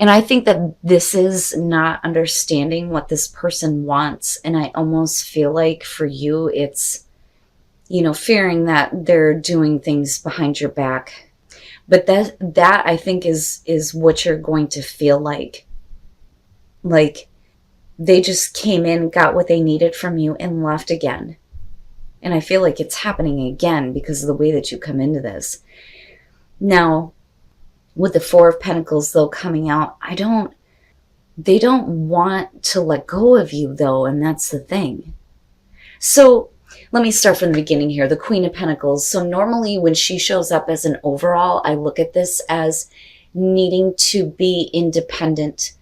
And I think that this is not understanding what this person wants. And I almost feel like for you, it's, fearing that they're doing things behind your back. But that I think is what you're going to feel like. Like they just came in, got what they needed from you, and left again. And I feel like it's happening again because of the way that you come into this. Now, with the Four of Pentacles, though, coming out, they don't want to let go of you, though, and that's the thing. So let me start from the beginning here. The Queen of Pentacles. So normally when she shows up as an overall, I look at this as needing to be independent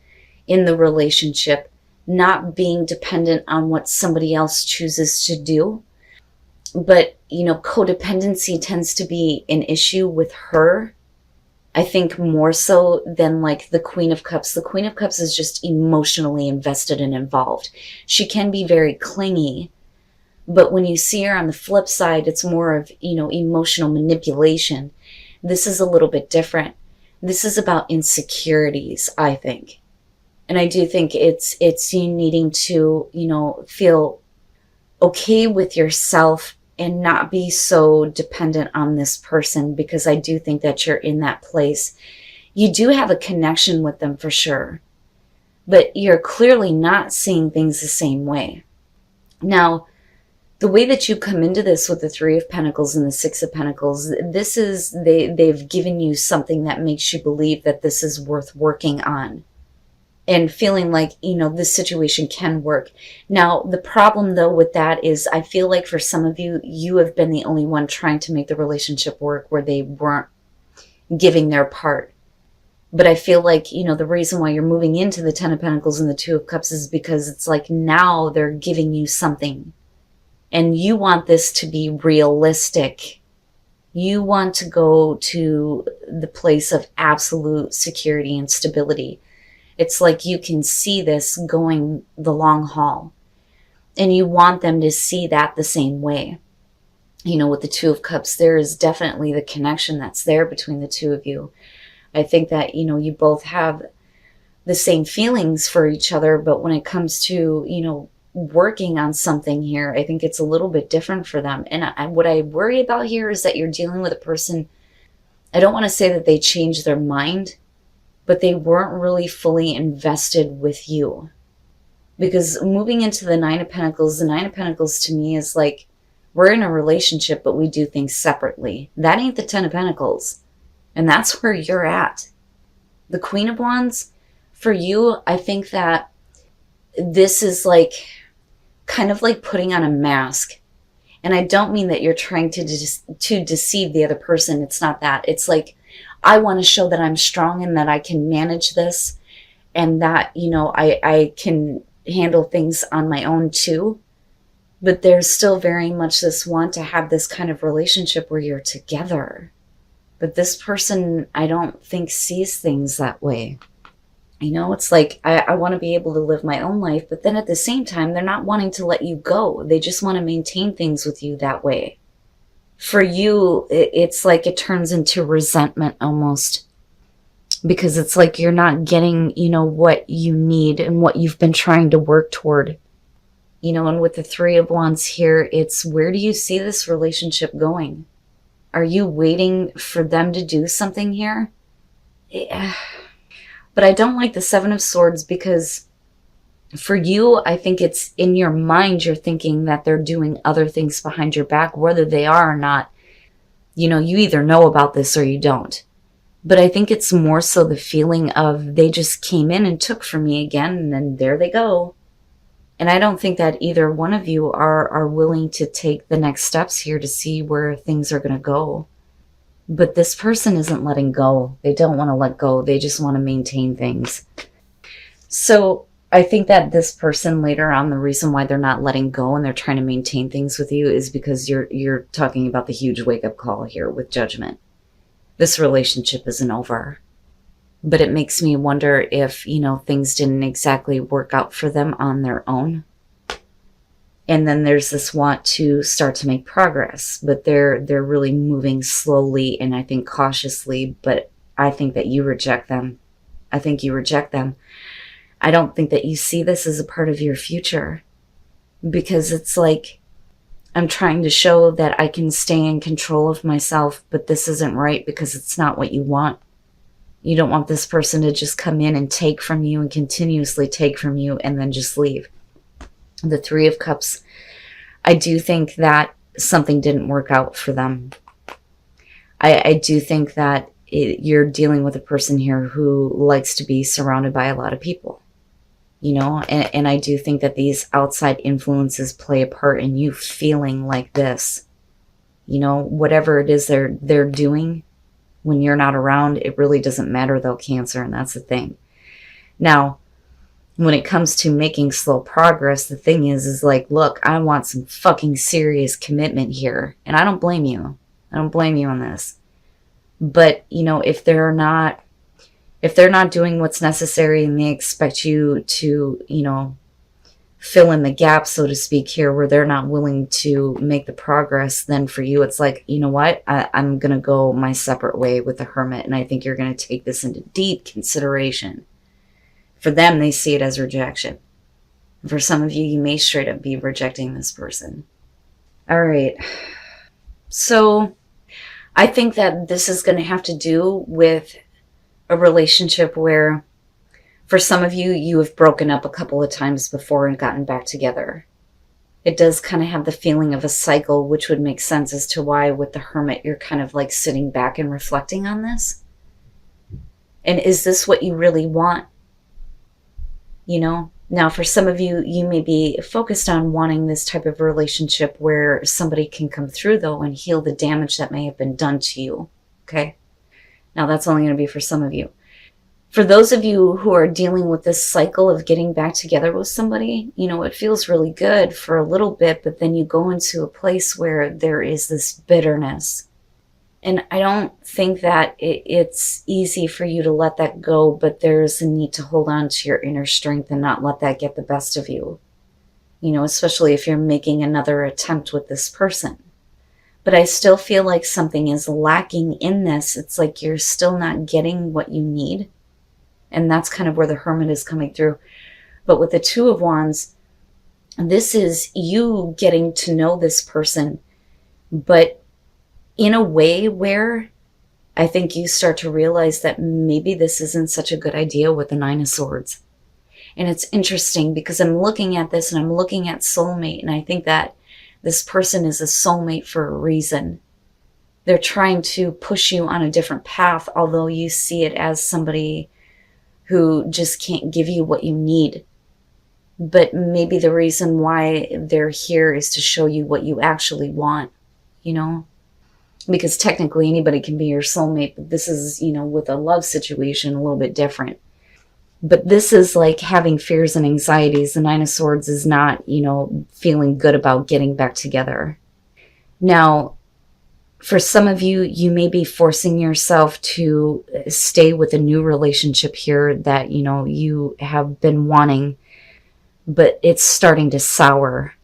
in the relationship, not being dependent on what somebody else chooses to do. But, codependency tends to be an issue with her. I think more so than like the Queen of Cups. The Queen of Cups is just emotionally invested and involved. She can be very clingy, but when you see her on the flip side, it's more of, emotional manipulation. This is a little bit different. This is about insecurities, I think. And I do think it's you needing to, feel okay with yourself and not be so dependent on this person, because I do think that you're in that place. You do have a connection with them for sure, but you're clearly not seeing things the same way. Now, the way that you come into this with the Three of Pentacles and the Six of Pentacles, this is, they've given you something that makes you believe that this is worth working on. And feeling like, this situation can work. Now, the problem, though, with that is I feel like for some of you, you have been the only one trying to make the relationship work where they weren't giving their part. But I feel like, the reason why you're moving into the Ten of Pentacles and the Two of Cups is because it's like now they're giving you something. And you want this to be realistic. You want to go to the place of absolute security and stability. It's like you can see this going the long haul. And you want them to see that the same way. With the Two of Cups, there is definitely the connection that's there between the two of you. I think that, you both have the same feelings for each other. But when it comes to, working on something here, I think it's a little bit different for them. And what I worry about here is that you're dealing with a person, I don't want to say that they changed their mind, but they weren't really fully invested with you. Because moving into the Nine of Pentacles, the Nine of Pentacles to me is like, we're in a relationship, but we do things separately. That ain't the Ten of Pentacles. And that's where you're at. The Queen of Wands, for you, I think that this is like, kind of like putting on a mask. And I don't mean that you're trying to deceive the other person. It's not that. It's like, I want to show that I'm strong and that I can manage this and that, I can handle things on my own too. But there's still very much this want to have this kind of relationship where you're together. But this person, I don't think sees things that way. It's like, I want to be able to live my own life, but then at the same time, they're not wanting to let you go. They just want to maintain things with you that way. For you, it's like it turns into resentment almost, because it's like you're not getting, what you need and what you've been trying to work toward. And with the Three of Wands here, it's where do you see this relationship going? Are you waiting for them to do something here? Yeah. But I don't like the Seven of Swords because for you, I think it's in your mind, you're thinking that they're doing other things behind your back, whether they are or not. You either know about this or you don't. But I think it's more so the feeling of they just came in and took from me again, and then there they go. And I don't think that either one of you are willing to take the next steps here to see where things are going to go. But this person isn't letting go. They don't want to let go. They just want to maintain things. So I think that this person later on, the reason why they're not letting go and they're trying to maintain things with you is because you're talking about the huge wake-up call here with Judgment. This relationship isn't over. But it makes me wonder if, things didn't exactly work out for them on their own. And then there's this want to start to make progress, but they're really moving slowly and I think cautiously, but I think that you reject them. I think you reject them. I don't think that you see this as a part of your future, because it's like, I'm trying to show that I can stay in control of myself, but this isn't right because it's not what you want. You don't want this person to just come in and take from you and continuously take from you and then just leave. The Three of Cups, I do think that something didn't work out for them. I do think that you're dealing with a person here who likes to be surrounded by a lot of people. You know, and I do think that these outside influences play a part in you feeling like this. You know, whatever it is they're doing when you're not around, it really doesn't matter though, Cancer, and that's the thing. Now, when it comes to making slow progress, the thing is like, look, I want some fucking serious commitment here. And I don't blame you. I don't blame you on this. But, you know, if they're not doing what's necessary and they expect you to, you know, fill in the gap, so to speak, here, where they're not willing to make the progress, then for you, it's like, you know what, I'm going to go my separate way with the Hermit. And I think you're going to take this into deep consideration. For them, they see it as rejection. For some of you, you may straight up be rejecting this person. All right. So I think that this is going to have to do with a relationship where, for some of you, you have broken up a couple of times before and gotten back together. It does kind of have the feeling of a cycle, which would make sense as to why with the Hermit, you're kind of like sitting back and reflecting on this. And is this what you really want? You know, now for some of you, you may be focused on wanting this type of relationship where somebody can come through though and heal the damage that may have been done to you. Okay. Now that's only going to be for some of you. For those of you who are dealing with this cycle of getting back together with somebody, you know, it feels really good for a little bit, but then you go into a place where there is this bitterness. And I don't think that it's easy for you to let that go, but there's a need to hold on to your inner strength and not let that get the best of you. You know, especially if you're making another attempt with this person. But I still feel like something is lacking in this. It's like you're still not getting what you need. And that's kind of where the Hermit is coming through. But with the Two of Wands, this is you getting to know this person, but in a way where I think you start to realize that maybe this isn't such a good idea with the Nine of Swords. And it's interesting because I'm looking at this and I'm looking at soulmate, and I think that this person is a soulmate for a reason. They're trying to push you on a different path, although you see it as somebody who just can't give you what you need. But maybe the reason why they're here is to show you what you actually want, you know? Because technically anybody can be your soulmate, but this is, you know, with a love situation, a little bit different. But this is like having fears and anxieties. The Nine of Swords is not, you know, feeling good about getting back together. Now, for some of you, you may be forcing yourself to stay with a new relationship here that, you know, you have been wanting, but it's starting to sour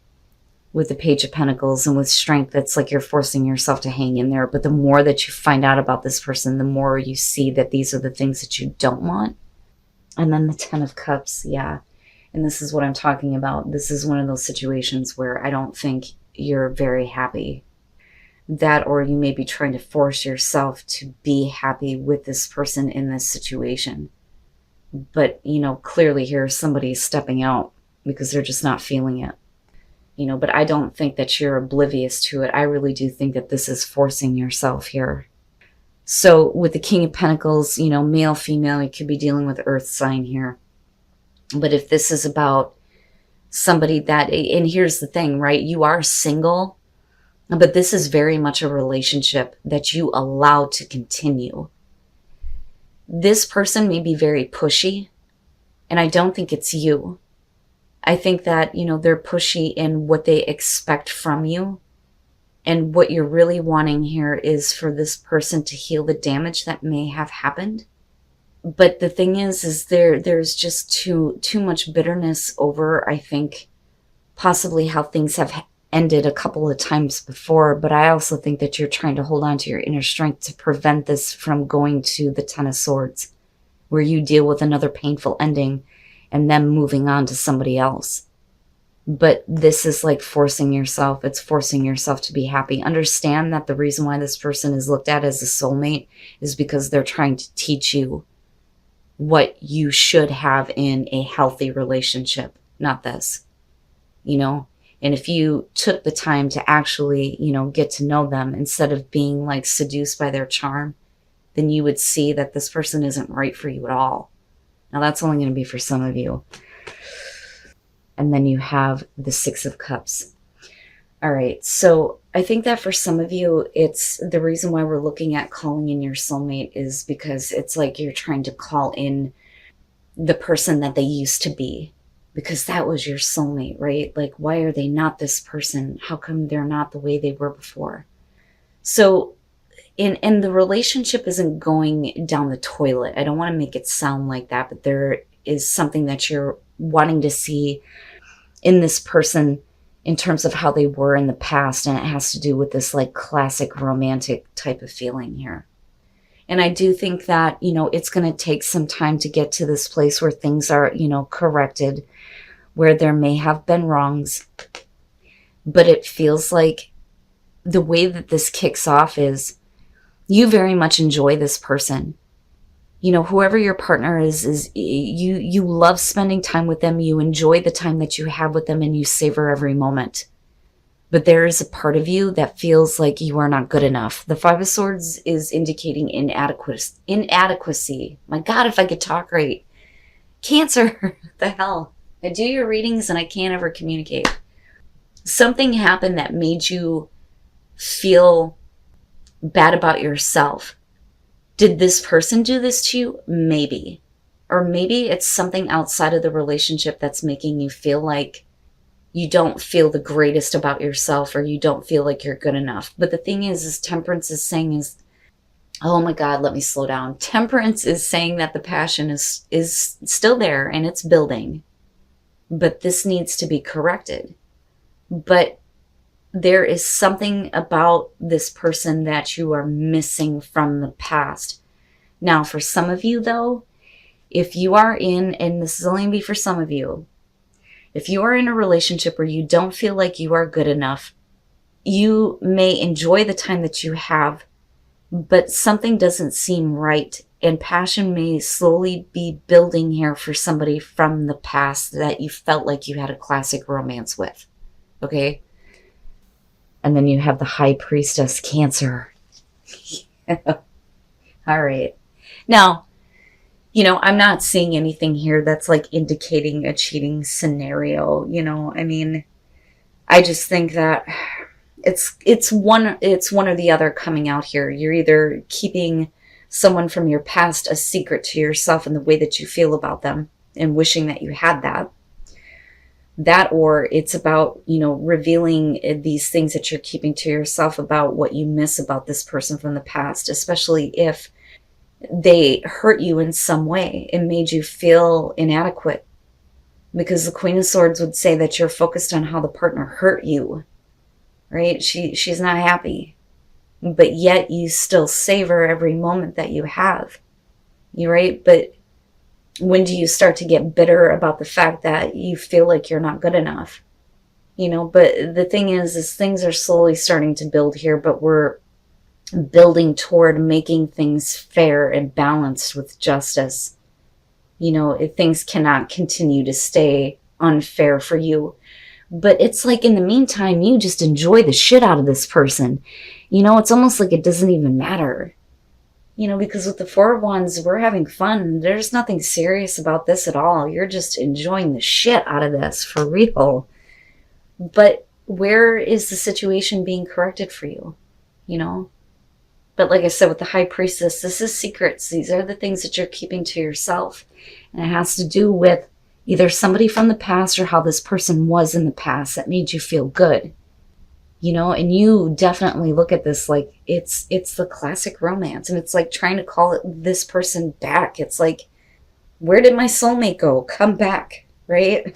with the Page of Pentacles and with Strength. It's like you're forcing yourself to hang in there. But the more that you find out about this person, the more you see that these are the things that you don't want. And then the Ten of Cups, yeah. And this is what I'm talking about. This is one of those situations where I don't think you're very happy. That, or you may be trying to force yourself to be happy with this person in this situation. But, you know, clearly here somebody is stepping out because they're just not feeling it. You know, but I don't think that you're oblivious to it. I really do think that this is forcing yourself here. So with the King of Pentacles, you know, male, female, you could be dealing with earth sign here. But if this is about somebody that, and here's the thing, right? You are single, but this is very much a relationship that you allow to continue. This person may be very pushy, and I don't think it's you. I think that, you know, they're pushy in what they expect from you. And what you're really wanting here is for this person to heal the damage that may have happened. But the thing is there's just too much bitterness over, I think, possibly how things have ended a couple of times before. But I also think that you're trying to hold on to your inner strength to prevent this from going to the Ten of Swords. where you deal with another painful ending and then moving on to somebody else. But this is like forcing yourself. It's forcing yourself to be happy. Understand that the reason why this person is looked at as a soulmate is because they're trying to teach you what you should have in a healthy relationship, not this, you know? And if you took the time to actually, you know, get to know them instead of being like seduced by their charm, then you would see that this person isn't right for you at all. Now that's only going to be for some of you. And then you have the Six of Cups. All right. So I think that for some of you, it's the reason why we're looking at calling in your soulmate is because it's like you're trying to call in the person that they used to be, because that was your soulmate, right? Like, why are they not this person? How come they're not the way they were before? So and the relationship isn't going down the toilet. I don't want to make it sound like that, but there is something that you're wanting to see in this person in terms of how they were in the past. And it has to do with this like classic romantic type of feeling here. And I do think that, you know, it's going to take some time to get to this place where things are, you know, corrected, where there may have been wrongs. But it feels like the way that this kicks off is you very much enjoy this person. You know, whoever your partner is you love spending time with them. You enjoy the time that you have with them and you savor every moment. But there is a part of you that feels like you are not good enough. The Five of Swords is indicating inadequacy. My God, if I could talk right. Cancer, the hell. I do your readings and I can't ever communicate. Something happened that made you feel bad about yourself. Did this person do this to you? Maybe. Or maybe it's something outside of the relationship that's making you feel like you don't feel the greatest about yourself, or you don't feel like you're good enough. But the thing is Temperance is saying is, oh my God, let me slow down. Temperance is saying that the passion is still there and it's building, but this needs to be corrected. But there is something about this person that you are missing from the past. Now, for some of you though, if you are in, and this is only going to be for some of you, if you are in a relationship where you don't feel like you are good enough, you may enjoy the time that you have, but something doesn't seem right, and passion may slowly be building here for somebody from the past that you felt like you had a classic romance with. Okay? And then you have the High Priestess, Cancer. All right. Now, you know, I'm not seeing anything here that's like indicating a cheating scenario. You know, I mean, I just think that it's one or the other coming out here. You're either keeping someone from your past a secret to yourself and the way that you feel about them and wishing that you had that, or it's about, you know, revealing these things that you're keeping to yourself about what you miss about this person from the past, especially if they hurt you in some way and made you feel inadequate. Because the Queen of Swords would say that you're focused on how the partner hurt you, right? She's not happy, but yet you still savor every moment that you have, you right? But when do you start to get bitter about the fact that you feel like you're not good enough? You know, but the thing is things are slowly starting to build here, but we're building toward making things fair and balanced with justice. You know, things cannot continue to stay unfair for you. But it's like in the meantime, you just enjoy the shit out of this person. You know, it's almost like it doesn't even matter. You know, because with the Four of Wands, we're having fun. There's nothing serious about this at all. You're just enjoying the shit out of this, for real. But where is the situation being corrected for you? You know? But like I said, with the High Priestess, this is secrets. These are the things that you're keeping to yourself. And it has to do with either somebody from the past or how this person was in the past that made you feel good. You know, and you definitely look at this like it's the classic romance, and it's like trying to call it this person back. It's like, where did my soulmate go? Come back, right?